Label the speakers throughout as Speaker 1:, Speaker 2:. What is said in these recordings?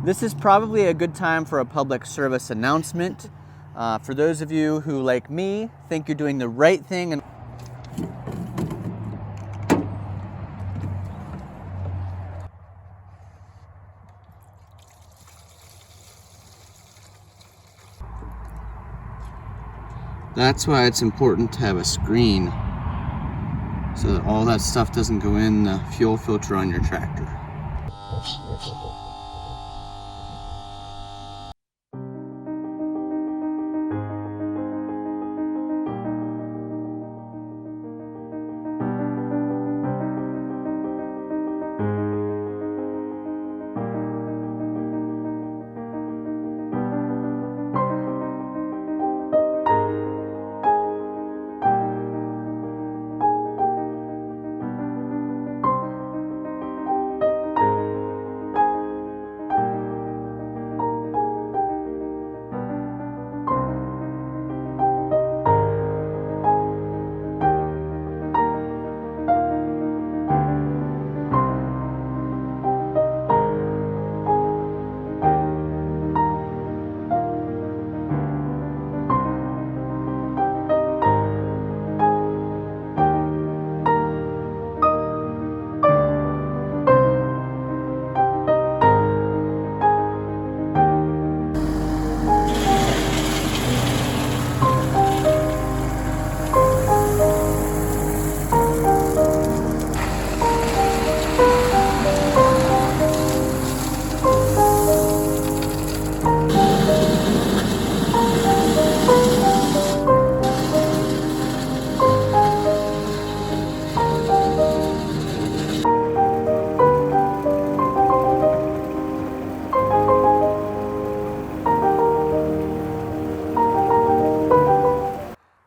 Speaker 1: This is probably a good time for a public service announcement. For those of you who, like me, think you're doing the right thing and that's why it's important to have a screen so that all that stuff doesn't go in the fuel filter on your tractor.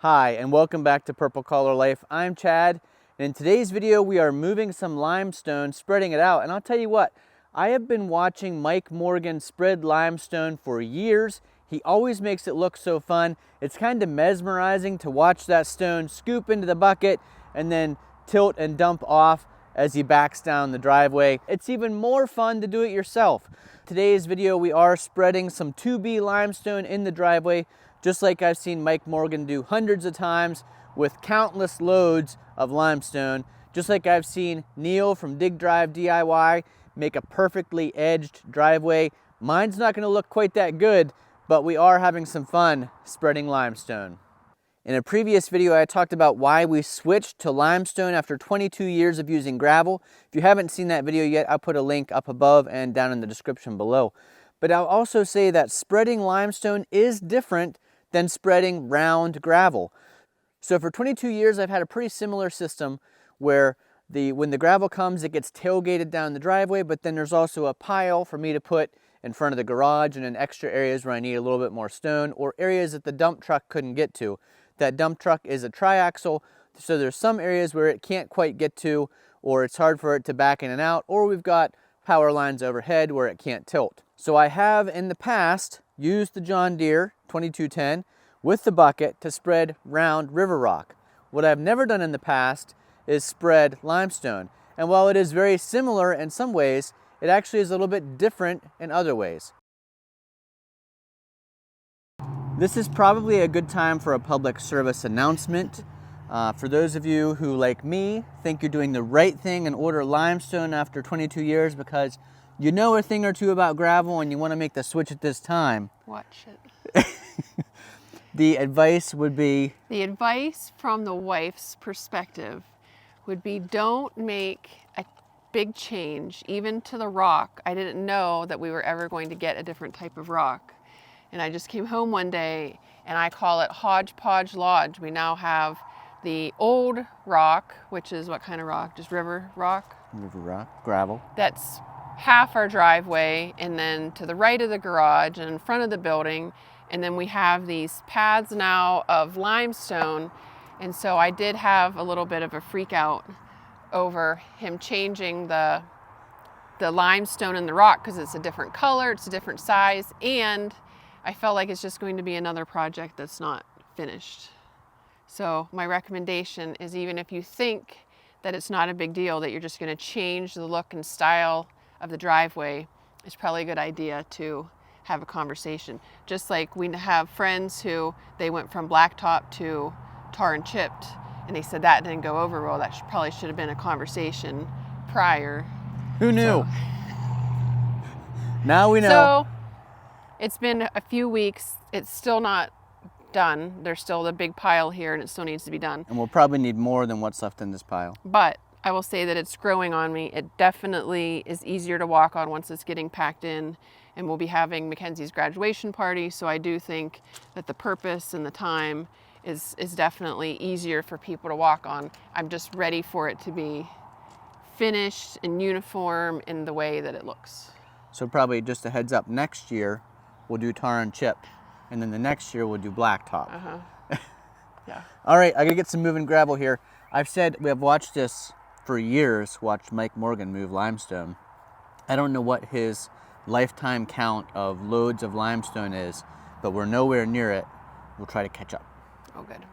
Speaker 1: Hi, and welcome back to Purple Collar Life. I'm Chad, and in today's video we are moving some limestone, spreading it out. And I'll tell you what, I have been watching Mike Morgan spread limestone for years. He always makes it look so fun. It's kind of mesmerizing to watch that stone scoop into the bucket and then tilt and dump off as he backs down the driveway. It's even more fun to do it yourself. Today's video we are spreading some 2B limestone in the driveway, just like I've seen Mike Morgan do hundreds of times with countless loads of limestone, just like I've seen Neil from Dig Drive DIY make a perfectly edged driveway. Mine's not gonna look quite that good, but we are having some fun spreading limestone. In a previous video, I talked about why we switched to limestone after 22 years of using gravel. If you haven't seen that video yet, I'll put a link up above and down in the description below. But I'll also say that spreading limestone is different than spreading round gravel. So for 22 years, I've had a pretty similar system where when the gravel comes, it gets tailgated down the driveway, but then there's also a pile for me to put in front of the garage and in extra areas where I need a little bit more stone or areas that the dump truck couldn't get to. That dump truck is a triaxle, so there's some areas where it can't quite get to, or it's hard for it to back in and out, or we've got power lines overhead where it can't tilt. So I have in the past used the John Deere 2210 with the bucket to spread round river rock. What I've never done in the past is spread limestone. And while it is very similar in some ways, it actually is a little bit different in other ways. This is probably a good time for a public service announcement. For those of you who, like me, think you're doing the right thing and order limestone after 22 years because you know a thing or two about gravel and you want to make the switch at this time.
Speaker 2: Watch it.
Speaker 1: The advice would be?
Speaker 2: The advice from the wife's perspective would be don't make a big change, even to the rock. I didn't know that we were ever going to get a different type of rock. And I just came home one day and I call it Hodgepodge Lodge. We now have the old rock, which is what kind of rock? Just river rock?
Speaker 1: River rock, gravel.
Speaker 2: That's half our driveway, and then to the right of the garage and in front of the building. And then we have these paths now of limestone. And so I did have a little bit of a freak out over him changing the limestone and the rock because it's a different color, it's a different size, and I felt like it's just going to be another project that's not finished. So my recommendation is, even if you think that it's not a big deal, that you're just going to change the look and style of the driveway, it's probably a good idea to have a conversation. Just like we have friends who they went from blacktop to tar and chipped, and they said that didn't go over well. That probably should have been a conversation prior.
Speaker 1: Who knew?
Speaker 2: So,
Speaker 1: now we know.
Speaker 2: so it's been a few weeks. It's still not done. There's still the big pile here, and it still needs to be done.
Speaker 1: And we'll probably need more than what's left in this pile.
Speaker 2: But I will say that it's growing on me. It definitely is easier to walk on once it's getting packed in, and we'll be having Mackenzie's graduation party. So I do think that the purpose and the time is definitely easier for people to walk on. I'm just ready for it to be finished and uniform in the way that it looks.
Speaker 1: So probably just a heads up, next year we'll do tar and chip, and then the next year we'll do blacktop.
Speaker 2: Yeah.
Speaker 1: All right, I gotta get some moving gravel here. I've said we have watched this for years, watched Mike Morgan move limestone. I don't know what his lifetime count of loads of limestone is, but we're nowhere near it. We'll try to catch up.
Speaker 2: Oh, good.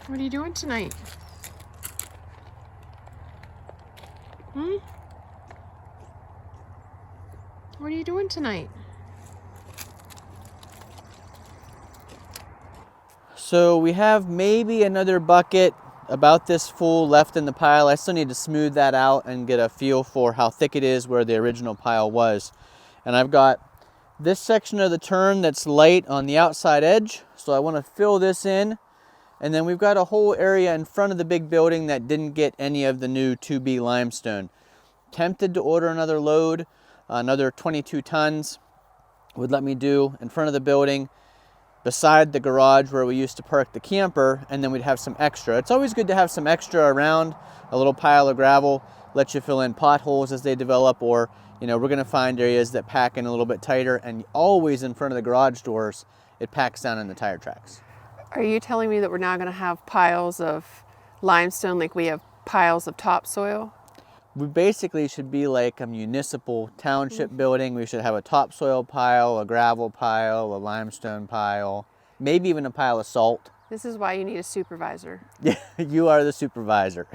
Speaker 2: What are you doing tonight? What are you doing tonight?
Speaker 1: So we have maybe another bucket about this full left in the pile. I still need to smooth that out and get a feel for how thick it is where the original pile was. And I've got this section of the turn that's light on the outside edge, so I want to fill this in. And then we've got a whole area in front of the big building that didn't get any of the new 2B limestone. Tempted to order another load. another 22 tons would let me do in front of the building, beside the garage where we used to park the camper, and then we'd have some extra. It's always good to have some extra around, a little pile of gravel, let you fill in potholes as they develop, or we're gonna find areas that pack in a little bit tighter, and always in front of the garage doors, it packs down in the tire tracks.
Speaker 2: Are you telling me that we're now gonna have piles of limestone like we have piles of topsoil?
Speaker 1: We basically should be like a municipal township building. We should have a topsoil pile, a gravel pile, a limestone pile, maybe even a pile of salt.
Speaker 2: This is why you need a supervisor.
Speaker 1: Yeah, you are the supervisor.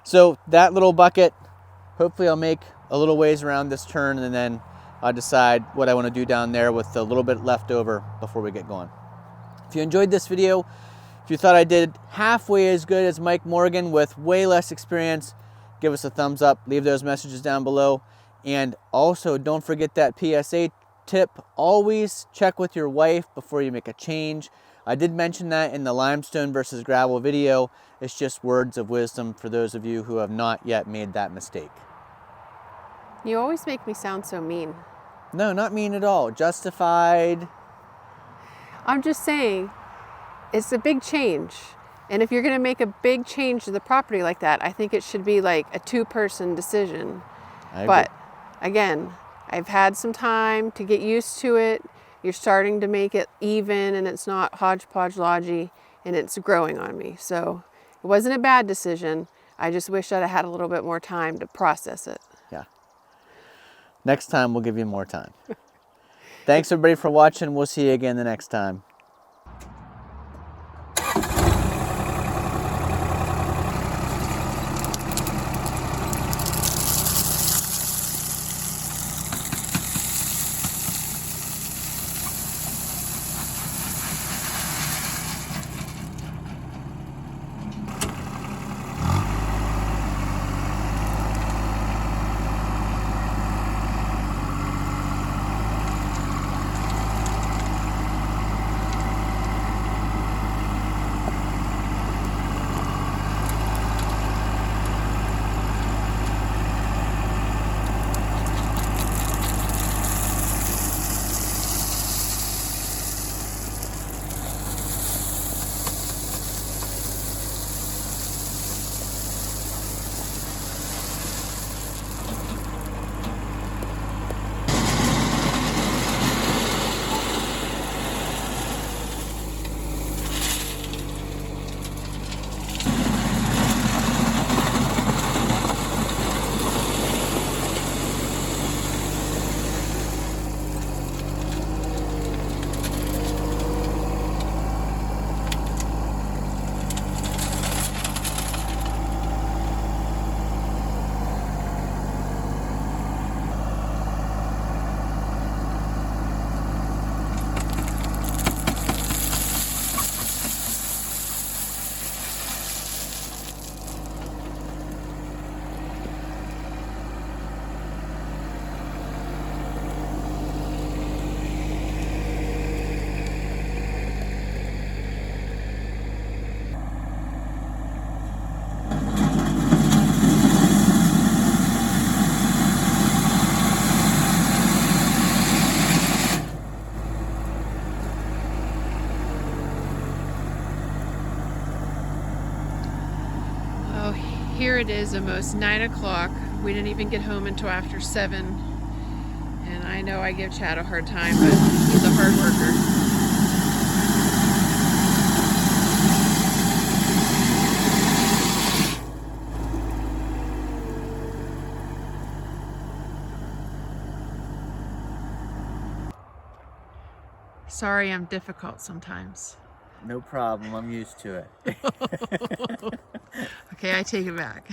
Speaker 1: So that little bucket, hopefully I'll make a little ways around this turn, and then I'll decide what I want to do down there with a little bit left over before we get going. If you enjoyed this video, if you thought I did halfway as good as Mike Morgan with way less experience, give us a thumbs up, leave those messages down below. And also don't forget that PSA tip, always check with your wife before you make a change. I did mention that in the limestone versus gravel video. It's just words of wisdom for those of you who have not yet made that mistake.
Speaker 2: You always make me sound so mean.
Speaker 1: No, not mean at all, justified.
Speaker 2: I'm just saying, it's a big change. And if you're gonna make a big change to the property like that, I think it should be like a two-person decision. But again, I've had some time to get used to it. You're starting to make it even, and it's not hodgepodge-lodgy, and it's growing on me. So it wasn't a bad decision. I just wish that I had a little bit more time to process it.
Speaker 1: Yeah. Next time we'll give you more time. Thanks everybody for watching. We'll see you again the next time.
Speaker 2: Here it is, almost 9 o'clock. We didn't even get home until after 7. And I know I give Chad a hard time, but he's a hard worker. Sorry, I'm difficult sometimes.
Speaker 1: No problem, I'm used to it.
Speaker 2: Okay, I take it back.